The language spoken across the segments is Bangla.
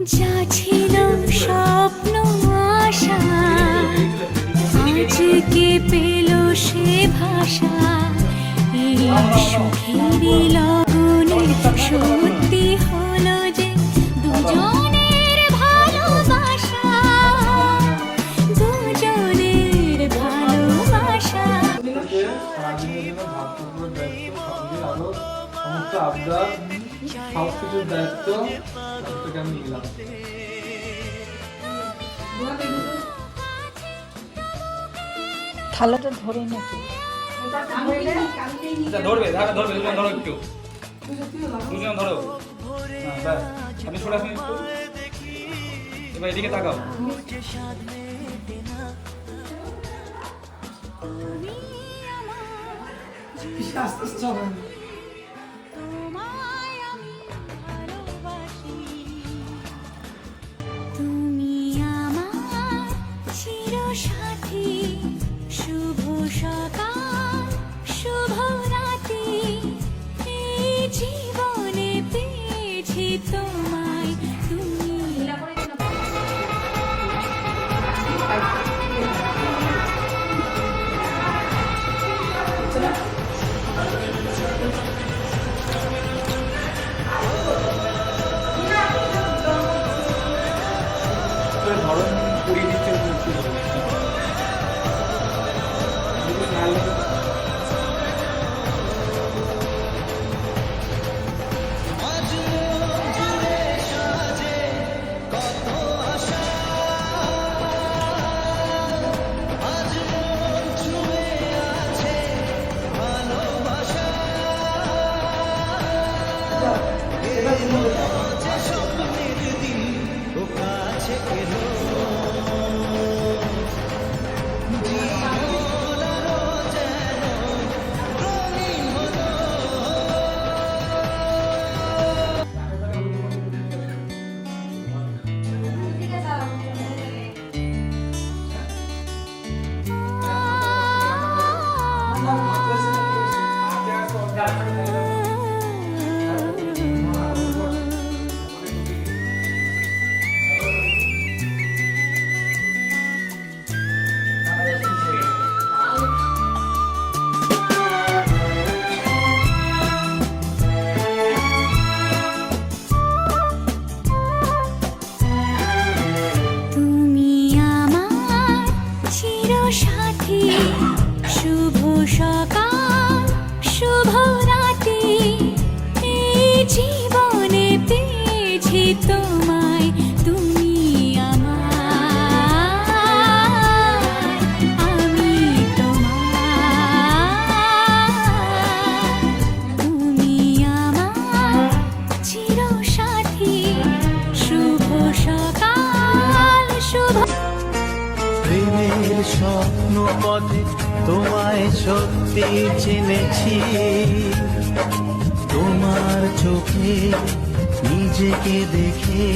যা ছিল স্বপ্ন আশা আজকে পেল সে ভাষা, এই সুখেরই লগনে সত্যি হলো যে দুজনের ভালোবাসা, দুজনের ভালোবাসা। সমস্ত আবদার সবকিছুর দায়িত্ব তোকে আমি নিলাম। থালাটা ধরে নাকি ধরবে ধরবে দুজন ধরো, একটু দুজন ধরো। আমি সরে আসুন একটু, এবার এদিকে তাকাও। আস্তে আস্তে চলো। তুমি আমার চিরসাথী, শুভ সকাল শুভ রাতি, এই জীবনে পেয়েছি তোমায় তুমি। ধরন পুড়িয়ে দিচ্ছে মূর্তি ধরে। সাথী শুভ সকাল শুভ রাতি, এই জীবনে পেয়েছি তোমায় তুমি আমার, আমি তোমার। তুমি আমার চিরসাথী, শুভ সকাল শুভ। প্রেমের স্বপ্ন পথে তোমায় সত্যি চিনেছি, তোমার চোখে নিজেকে দেখে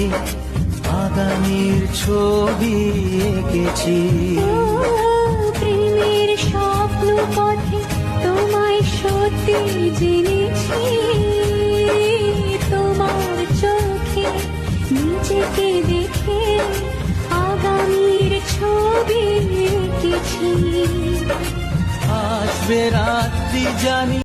আগামীর ছবি এঁকেছি। প্রেমের স্বপ্ন পথে তোমায় সত্যি জেনেছি, তোমার চোখে নিজেকে দেখে আগামীর ছবি এঁকেছি। আসবে রাত্রি জানি